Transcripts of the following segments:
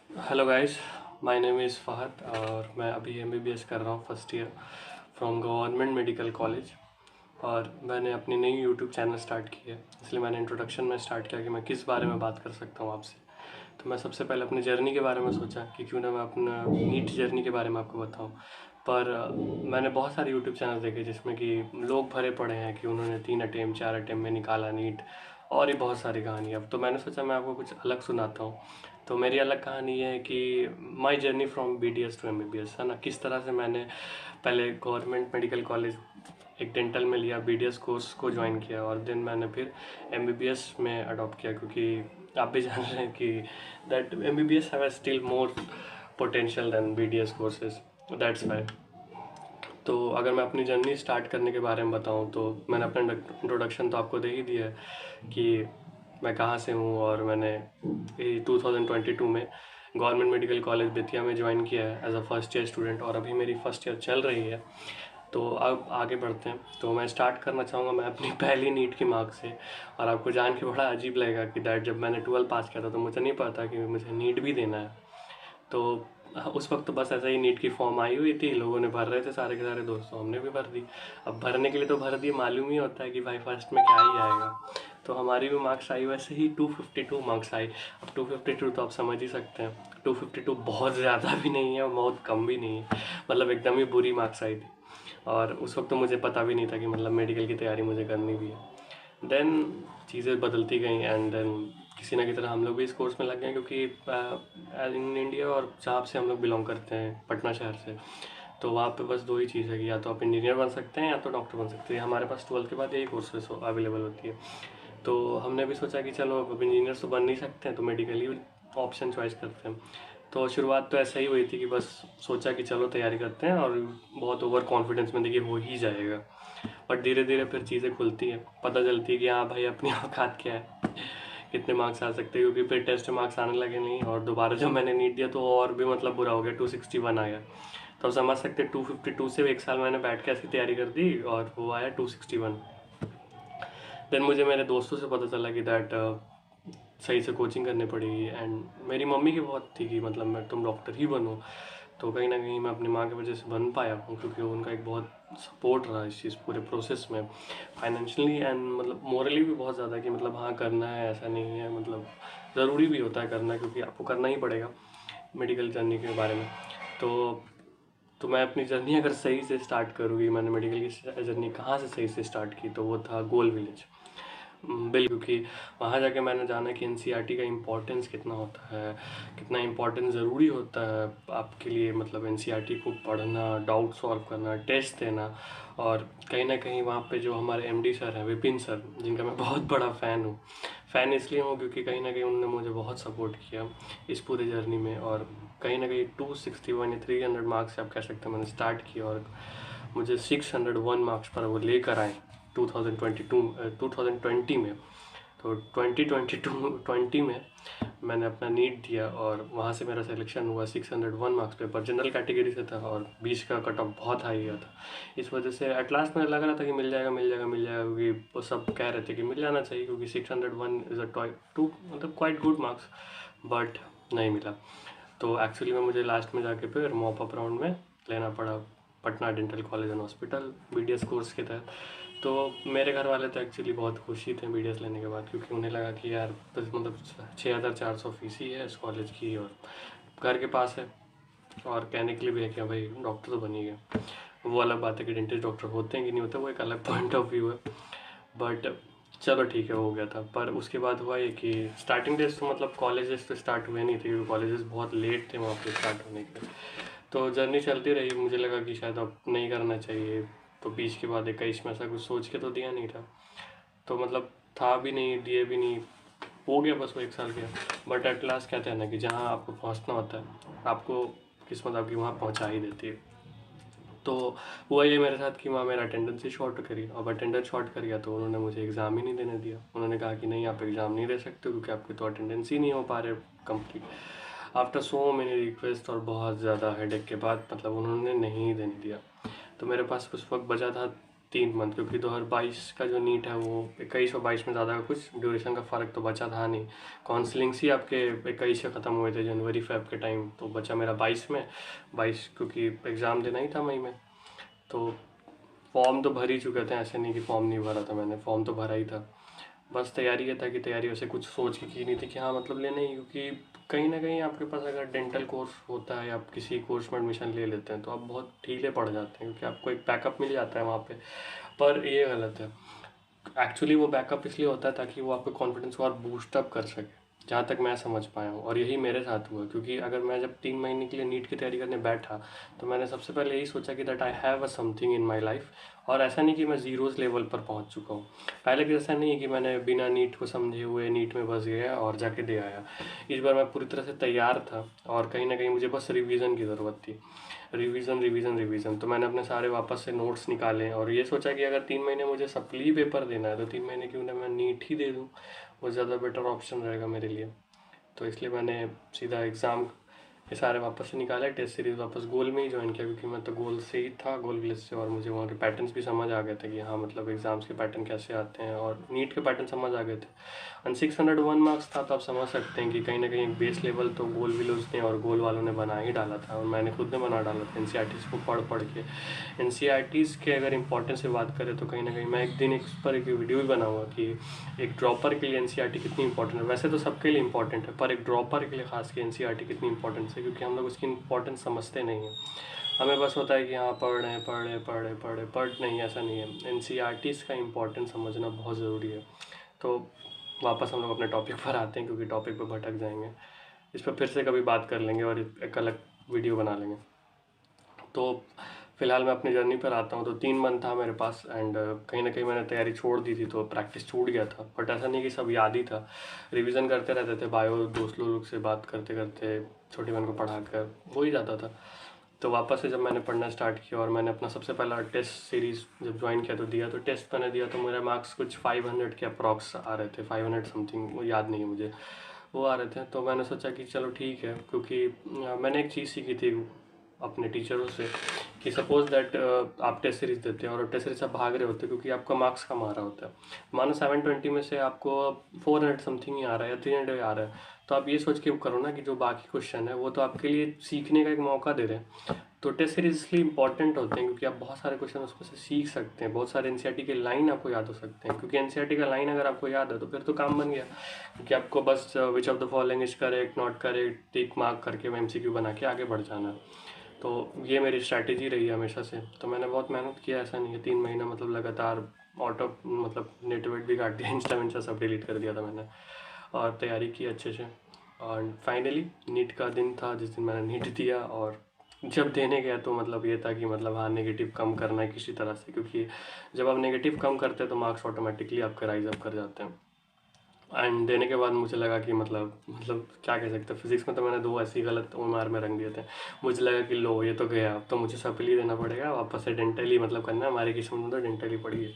Hello guys, my name is Fahd और मैं अभी एमबीबीएस कर रहा हूँ first year from government medical college. और मैंने अपनी नई यूट्यूब चैनल स्टार्ट की है, इसलिए मैंने इंट्रोडक्शन में स्टार्ट किया कि मैं किस बारे में बात कर सकता हूँ आपसे। तो मैं सबसे पहले अपनी जर्नी के बारे में सोचा कि क्यों ना मैं अपना नीट जर्नी के बारे में आपको बताऊँ। पर मैंने बहुत सारे यूट्यूब चैनल देखे जिसमें कि लोग भरे पड़े हैं कि उन्होंने 3 अटेम्प्ट 4 अटेम्प्ट में निकाला नीट, और भी बहुत सारी कहानी। अब तो मैंने सोचा मैं आपको कुछ अलग सुनाता हूँ। तो मेरी अलग कहानी ये है कि my journey from BDS to MBBS, है ना, किस तरह से मैंने पहले गवर्नमेंट मेडिकल कॉलेज एक डेंटल में लिया, BDS कोर्स को ज्वाइन किया, और देन मैंने फिर MBBS में अडॉप्ट किया, क्योंकि आप भी जान रहे हैं कि that MBBS have still more potential than BDS courses, that's why. तो अगर मैं अपनी जर्नी स्टार्ट करने के बारे में बताऊं तो मैंने अपना इंट्रोडक्शन तो आपको दे ही दिया है कि मैं कहाँ से हूँ, और मैंने 2022 में गवर्नमेंट मेडिकल कॉलेज बेतिया में ज्वाइन किया है as a first year student, और अभी मेरी फर्स्ट ईयर चल रही है। तो अब आगे बढ़ते हैं। तो मैं स्टार्ट करना चाहूँगा मैं अपनी पहली नीट की मार्क्स से। और आपको जान के बड़ा अजीब लगेगा कि दैट जब मैंने 12 पास किया था तो मुझे नहीं पता कि मुझे नीट भी देना है। तो उस वक्त तो बस ऐसा ही नीट की फॉर्म आई हुई थी, लोगों ने भर रहे थे सारे के सारे दोस्तों, हमने भी भर दी। अब भरने के लिए तो भर दिए, मालूम ही होता है कि भाई फर्स्ट में क्या ही आएगा। तो हमारी भी मार्क्स आई वैसे ही 252 मार्क्स आई। अब 252 तो आप समझ ही सकते हैं, 252 बहुत ज़्यादा भी नहीं है और बहुत कम भी नहीं है, मतलब एकदम ही बुरी मार्क्स आई थी। और उस वक्त तो मुझे पता भी नहीं था कि मतलब मेडिकल की तैयारी मुझे करनी भी है। देन चीज़ें बदलती गई एंड देन किसी ना किसी तरह हम लोग भी इस कोर्स में लग गए, क्योंकि इन इंडिया और जहाँ से हम लोग बिलोंग करते हैं, पटना शहर से, तो वहाँ पे बस दो ही चीज़ है कि या तो आप इंजीनियर बन सकते हैं या तो डॉक्टर बन सकते हैं। हमारे पास 12th के बाद यही कोर्सेज अवेलेबल होती है। तो हमने भी सोचा कि चलो अब इंजीनियर तो बन नहीं सकते हैं तो मेडिकल ही ऑप्शन चॉइस करते हैं। तो शुरुआत तो ऐसा ही हुई थी कि बस सोचा कि चलो तैयारी करते हैं, और बहुत ओवर कॉन्फिडेंस में देखिए हो ही जाएगा। बट धीरे धीरे फिर चीज़ें खुलती हैं, पता चलती है कि हाँ भाई अपनी औकात क्या है, कितने मार्क्स आ सकते हैं। क्योंकि फिर टेस्ट मार्क्स आने लगे नहीं, और दोबारा जब मैंने नीट दिया तो और भी मतलब बुरा हो गया, 261 आ गया। तो आप समझ सकते 252 से एक साल मैंने बैठ के ऐसी तैयारी कर दी और वो आया 261। देन मुझे मेरे दोस्तों से पता चला कि दैट सही से कोचिंग करनी पड़ेगी, एंड मेरी मम्मी की बहुत थी कि मतलब मैं तुम डॉक्टर ही बनो। तो कहीं ना कहीं मैं अपनी माँ की वजह से बन पाया हूँ, क्योंकि उनका एक बहुत सपोर्ट रहा इस चीज़ पूरे प्रोसेस में, फाइनेंशियली एंड मतलब मोरली भी बहुत ज़्यादा, कि मतलब हाँ करना है, ऐसा नहीं है, मतलब ज़रूरी भी होता है करना, क्योंकि आपको करना ही पड़ेगा मेडिकल जर्नी के बारे में। तो तो मैं अपनी जर्नी अगर सही से स्टार्ट करूँगी, मैंने मेडिकल की जर्नी कहाँ से सही से स्टार्ट की, तो वो था गोल विलेज। बिल्कुल, क्योंकि वहाँ जाके मैंने जाना कि NCERT का इम्पोर्टेंस कितना होता है, कितना इम्पोर्टेंस ज़रूरी होता है आपके लिए, मतलब NCERT को पढ़ना, डाउट सॉल्व करना, टेस्ट देना। और कहीं ना कहीं वहाँ पे जो हमारे MD सर हैं, विपिन सर, जिनका मैं बहुत बड़ा फ़ैन हूँ। फ़ैन इसलिए हूँ क्योंकि कहीं ना कहीं उन्होंने मुझे बहुत सपोर्ट किया इस पूरे जर्नी में। और कहीं ना कहीं 261 या 300 मार्क्स से आप कह सकते हैं मैंने स्टार्ट किया, और मुझे 601 मार्क्स पर वो लेकर आए 2020 में। तो 2020 में मैंने अपना नीट दिया, और वहाँ से मेरा सिलेक्शन हुआ 601 मार्क्स पे, पर जनरल कैटेगरी से था और 20 का कट ऑफ बहुत हाई गया था। इस वजह से एट लास्ट मुझे लग रहा था कि मिल जाएगा मिल जाएगा मिल जाएगा, क्योंकि वो सब कह रहे थे कि मिल जाना चाहिए, क्योंकि 601 इज़ अ टू मतलब क्वाइट गुड मार्क्स। बट नहीं मिला। तो एक्चुअली में मुझे लास्ट में जाके फिर मॉप अप राउंड में लेना पड़ा Patna dental college and hospital BDS course के तहत। तो मेरे घर वाले तो एक्चुअली बहुत खुशी थे BDS लेने के बाद, क्योंकि उन्हें लगा कि यार बस मतलब 6400 फीस ही है इस कॉलेज की, और घर के पास है, और कहने के लिए भी है कि हाँ भाई डॉक्टर तो बन ही गया। वो अलग बात है कि डेंटिस्ट डॉक्टर होते हैं कि नहीं होते, वो एक अलग पॉइंट ऑफ व्यू है। बट चलो ठीक है, हो गया था। पर उसके बाद हुआ ये कि स्टार्टिंग डेज तो मतलब कॉलेजेस तो स्टार्ट हुए नहीं थे, क्योंकि कॉलेजेस बहुत लेट थे वहाँ पे स्टार्ट होने के। तो जर्नी चलती रही, मुझे लगा कि शायद अब नहीं करना चाहिए। तो 20 के बाद 21 में ऐसा कुछ सोच के तो दिया नहीं था, तो मतलब था भी नहीं, दिए भी नहीं, हो गया बस वो एक साल गया। बट एट लास्ट कहते हैं ना कि जहाँ आपको पहुँचना होता है, आपको किस्मत आपकी वहाँ पहुँचा ही देती है। तो हुआ ये मेरे साथ कि वहाँ मेरा अटेंडेंस ही शॉर्ट करी, अब अटेंडेंस शॉर्ट कर गया तो उन्होंने मुझे एग्ज़ाम ही नहीं देने दिया। उन्होंने कहा कि नहीं आप एग्ज़ाम नहीं दे सकते क्योंकि आपके तो अटेंडेंस ही नहीं हो पा रहे complete. After so many request और बहुत ज़्यादा हेडेक के बाद मतलब उन्होंने नहीं देने दिया। तो मेरे पास उस वक्त बचा था 3 मंथ, क्योंकि 2022 का जो नीट है वो 21 और 22 में ज़्यादा कुछ ड्यूरेशन का फ़र्क तो बचा था नहीं। काउंसलिंग्स ही आपके 21 से ख़त्म हुए थे जनवरी फ़ेब के टाइम, तो बचा मेरा 22 में। 22 क्योंकि एग्ज़ाम देना ही था मई में, तो फॉर्म तो भर ही चुके थे, ऐसे नहीं कि फॉर्म नहीं भरा था मैंने, फॉर्म तो भरा ही था। बस तैयारी ये था कि तैयारी वैसे कुछ सोच के की नहीं थी कि हाँ मतलब लेना ही, क्योंकि कहीं ना कहीं आपके पास अगर डेंटल कोर्स होता है, आप किसी कोर्स में एडमिशन ले लेते हैं तो आप बहुत ढीले पड़ जाते हैं, क्योंकि आपको एक बैकअप मिल जाता है वहाँ पे। पर ये गलत है। एक्चुअली वो बैकअप इसलिए होता है ताकि वो आपके कॉन्फिडेंस को और बूस्ट अप कर सके, जहाँ तक मैं समझ पाया हूँ, और यही मेरे साथ हुआ। क्योंकि अगर मैं जब 3 महीने के लिए नीट की तैयारी करने बैठा तो मैंने सबसे पहले यही सोचा कि that I have a something in my life. और ऐसा नहीं कि मैं ज़ीरोज़ लेवल पर पहुँच चुका हूँ। पहले के जैसा नहीं है कि मैंने बिना नीट को समझे हुए नीट में बस गया और जाके दे आया। इस बार मैं पूरी तरह से तैयार था और कहीं ना कहीं मुझे बस रिवीजन की ज़रूरत थी। रिवीजन रिवीजन रिवीजन, तो मैंने अपने सारे वापस से नोट्स निकाले और ये सोचा कि अगर 3 महीने मुझे सप्ली पेपर देना है तो 3 महीने क्यों ना मैं नीट ही दे दूँ, वो ज़्यादा बेटर ऑप्शन रहेगा मेरे लिए। तो इसलिए मैंने सीधा एग्ज़ाम ये सारे वापस से निकाले, टेस्ट सीरीज़ वापस गोल में ही ज्वाइन किया, क्योंकि मैं तो गोल से ही था, गोल विलेज से, और मुझे वहाँ के पैटर्न्स भी समझ आ गए थे कि हाँ मतलब एग्ज़ाम्स के पैटर्न कैसे आते हैं, और नीट के पैटर्न समझ आ गए थे। एंड 601 मार्क्स था, तो आप समझ सकते हैं कि कहीं ना कहीं एक बेस लेवल तो गोल विलोज ने और गोल वालों ने बना ही डाला था, और मैंने खुद ने बना डाला था एनसीईआरटीज़ को पढ़ पढ़ के। एनसीईआरटीज़ के अगर इंपॉर्टेंस से बात करें तो कहीं ना कहीं मैं एक दिन इस पर एक वीडियो भी बनाऊंगा कि एक ड्रॉपर के लिए एनसीईआरटी कितनी इंपॉर्टेंट है। वैसे तो सबके लिए इंपॉर्टेंट है, पर एक ड्रॉपर के लिए खास के एनसीईआरटी कितनी इंपॉर्टेंट है, क्योंकि हम लोग उसकी इंपॉर्टेंस समझते नहीं हैं। हमें बस होता है कि हाँ पढ़ रहे हैं पढ़ रहे पढ़ रहे पढ़ रहे, पढ़ नहीं, ऐसा नहीं है। एनसीईआरटीज़ का इंपॉर्टेंस समझना बहुत ज़रूरी है। तो वापस हम लोग अपने टॉपिक पर आते हैं, क्योंकि टॉपिक पर भटक जाएंगे। इस पर फिर से कभी बात कर लेंगे और एक अलग वीडियो बना लेंगे। तो फ़िलहाल मैं अपनी जर्नी पर आता हूँ। तो 3 मंथ था मेरे पास, एंड कहीं ना कहीं मैंने तैयारी छोड़ दी थी, तो प्रैक्टिस छूट गया था। बट ऐसा नहीं कि सब याद ही था, रिवीजन करते रहते थे, बायो दोस्त लोग से बात करते करते, छोटी बहन को पढ़ा कर हो ही जाता था। तो वापस से जब मैंने पढ़ना स्टार्ट किया और मैंने अपना सबसे पहला टेस्ट सीरीज़ जब ज्वाइन किया तो दिया, तो टेस्ट मैंने दिया तो मेरे मार्क्स कुछ 500 के अप्रॉक्स आ रहे थे, 500 समथिंग, वो याद नहीं है मुझे, वो आ रहे थे। तो मैंने सोचा कि चलो ठीक है, क्योंकि मैंने एक चीज़ सीखी थी अपने टीचरों से कि सपोज़ दैट आप टेस्ट सीरीज़ देते हैं और टेस्ट सीरीज आप भाग रहे होते हैं, क्योंकि आपका मार्क्स कम आ रहा होता है। मानो 720 में से आपको 400 समथिंग ही आ रहा है या 300 आ रहा है, तो आप ये सोच के करो ना कि जो बाकी क्वेश्चन है वो तो आपके लिए सीखने का एक मौका दे रहे हैं। तो टेस्ट सीरीज इसलिए इंपॉर्टेंट होते हैं क्योंकि आप बहुत सारे क्वेश्चन उसमें से सीख सकते हैं, बहुत सारे एनसीईआरटी के लाइन आपको याद हो सकते हैं, क्योंकि एनसीईआरटी का लाइन अगर आपको याद है तो फिर तो काम बन गया, क्योंकि आपको बस which of the following is correct not correct tick mark करके एमसीक्यू बना के आगे बढ़ जाना है। तो ये मेरी स्ट्रैटेजी रही है हमेशा से। तो मैंने बहुत मेहनत किया, ऐसा नहीं है 3 महीना मतलब लगातार ऑटो मतलब नेट वेट भी काट दिया, इंस्टा सब डिलीट कर दिया था मैंने, और तैयारी की अच्छे से। और फाइनली नीट का दिन था जिस दिन मैंने नीट दिया, और जब देने गया तो मतलब ये था कि मतलब हाँ नेगेटिव कम करना है किसी तरह से, क्योंकि जब आप नेगेटिव कम करते हैं तो मार्क्स ऑटोमेटिकली आपके राइज अप कर जाते हैं। एंड देने के बाद मुझे लगा कि मतलब क्या कह सकते हैं, फिजिक्स में तो मैंने 2 ऐसी गलत ओएमआर में रंग दिए थे। मुझे लगा कि लो ये तो गया, अब तो मुझे सप्ली देना पड़ेगा वापस से, डेंटली मतलब करना है, हमारी किस्मत में तो डेंटली पड़ी है।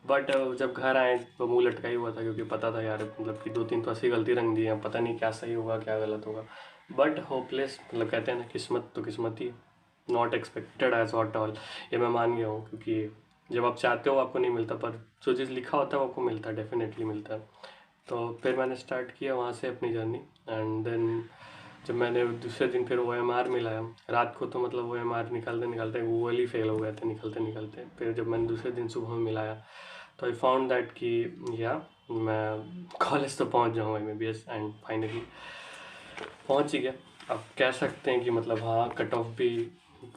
बट जब घर आए तो मुंह लटका ही हुआ था, क्योंकि पता था यार मतलब कि 2-3 तो ऐसी गलती रंग दी है, पता नहीं क्या सही होगा क्या गलत होगा। बट होपलेस, मतलब कहते हैं ना किस्मत तो किस्मत ही, not expected as at all, ये मैं मान गया हूँ। क्योंकि जब आप चाहते हो आपको नहीं मिलता, पर जो चीज़ लिखा होता है वो आपको मिलता है, डेफिनेटली मिलता है। तो फिर मैंने स्टार्ट किया वहाँ से अपनी जर्नी। एंड देन जब मैंने दूसरे दिन फिर OMR मिलाया रात को, तो मतलब OMR निकालते निकालते गूगल ही फेल हो गए थे निकलते निकलते। फिर जब मैंने दूसरे दिन सुबह में मिलाया तो आई फाउंड दैट कि या मैं कॉलेज तो पहुँच जाऊँगा MBBS, एंड फाइनली पहुँच ही गया। अब कह सकते हैं कि मतलब हाँ कट ऑफ भी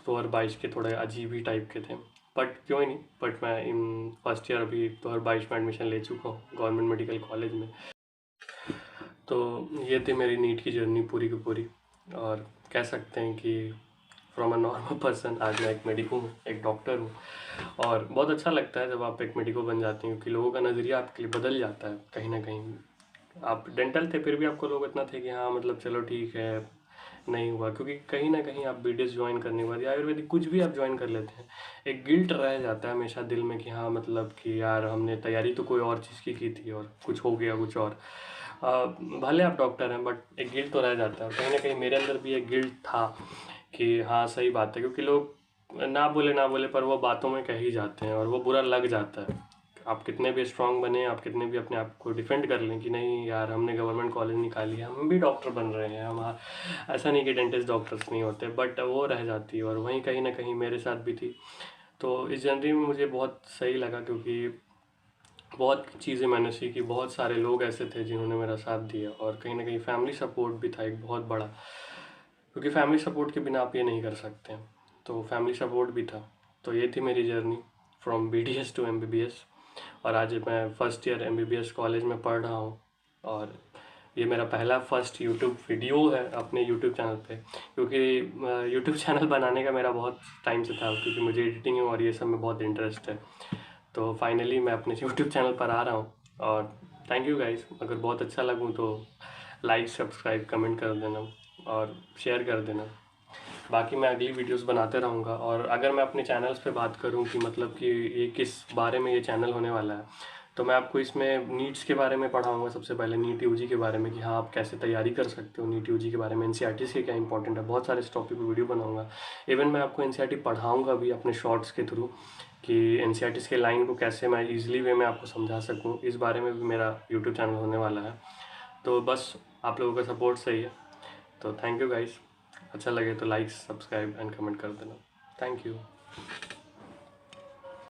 2022 के थोड़े अजीब ही टाइप के थे, बट क्यों ही नहीं। बट मैं इन फर्स्ट ईयर अभी 2022 में एडमिशन ले चुका हूँ गवर्नमेंट मेडिकल कॉलेज में। तो ये थी मेरी नीट की जर्नी पूरी की पूरी, और कह सकते हैं कि फ्रॉम अ नॉर्मल पर्सन आज मैं एक मेडिको हूँ, एक डॉक्टर हूँ। और बहुत अच्छा लगता है जब आप एक मेडिको बन जाते हैं, क्योंकि लोगों का नज़रिया आपके लिए बदल जाता है कहीं ना कहीं। आप डेंटल थे फिर भी आपको लोग इतना थे कि हाँ मतलब चलो ठीक है, नहीं हुआ, क्योंकि कहीं ना कहीं आप BDS ज्वाइन करने के बाद या आयुर्वेदिक कुछ भी आप ज्वाइन कर लेते हैं, एक गिल्ट रह जाता है हमेशा दिल में कि हाँ मतलब कि यार हमने तैयारी तो कोई और चीज़ की थी और कुछ हो गया कुछ और। भले आप डॉक्टर हैं बट एक गिल्ट तो रह जाता है, और कहीं ना कहीं मेरे अंदर भी एक गिल्ट था कि हाँ सही बात है, क्योंकि लोग ना बोले पर वो बातों में कह ही जाते हैं और वो बुरा लग जाता है। आप कितने भी स्ट्रांग बने, आप कितने भी अपने आप को डिफेंड कर लें कि नहीं यार हमने गवर्नमेंट कॉलेज निकाली है, हम भी डॉक्टर बन रहे हैं, हम ऐसा नहीं कि डेंटिस्ट डॉक्टर्स नहीं होते, बट वो रह जाती है और वहीं कहीं ना कहीं मेरे साथ भी थी। तो इस जर्नी में मुझे बहुत सही लगा क्योंकि बहुत चीज़ें मैंने सीखी, बहुत सारे लोग ऐसे थे जिन्होंने मेरा साथ दिया और कहीं ना कहीं फैमिली सपोर्ट भी था एक बहुत बड़ा, क्योंकि फैमिली सपोर्ट के बिना आप ये नहीं कर सकते हैं। तो फैमिली सपोर्ट भी था। तो ये थी मेरी journey from BDS to MBBS। और आज मैं फर्स्ट ईयर MBBS कॉलेज में पढ़ रहा हूँ। और ये मेरा पहला फर्स्ट यूट्यूब वीडियो है अपने यूट्यूब चैनल पे, क्योंकि यूट्यूब चैनल बनाने का मेरा बहुत टाइम से था, क्योंकि मुझे एडिटिंग और ये सब में बहुत इंटरेस्ट है। तो फाइनली मैं अपने यूट्यूब चैनल पर आ रहा हूँ। और थैंक यू गाइस, अगर बहुत अच्छा लगूँ तो लाइक सब्सक्राइब कमेंट कर देना और शेयर कर देना। बाकी मैं अगली वीडियोस बनाते रहूँगा। और अगर मैं अपने चैनल्स पे बात करूँ कि मतलब कि ये किस बारे में ये चैनल होने वाला है, तो मैं आपको इसमें नीट्स के बारे में पढ़ाऊँगा। सबसे पहले नीट यूजी के बारे में कि हाँ आप कैसे तैयारी कर सकते हो, नीट यूजी के बारे में, NCERT के क्या इंपॉर्टेंट है, बहुत सारे इस टॉपिक पर वीडियो बनाऊँगा। इवन मैं आपको NCERT पढ़ाऊँगा भी अपने शॉर्ट्स के थ्रू कि NCERT के लाइन को कैसे मैं ईजिली वे में आपको समझा सकूँ, इस बारे में भी मेरा यूट्यूब चैनल होने वाला है। तो बस आप लोगों का सपोर्ट सही है। तो थैंक यू गाइस, अच्छा लगे तो लाइक सब्सक्राइब एंड कमेंट कर देना। Thank you.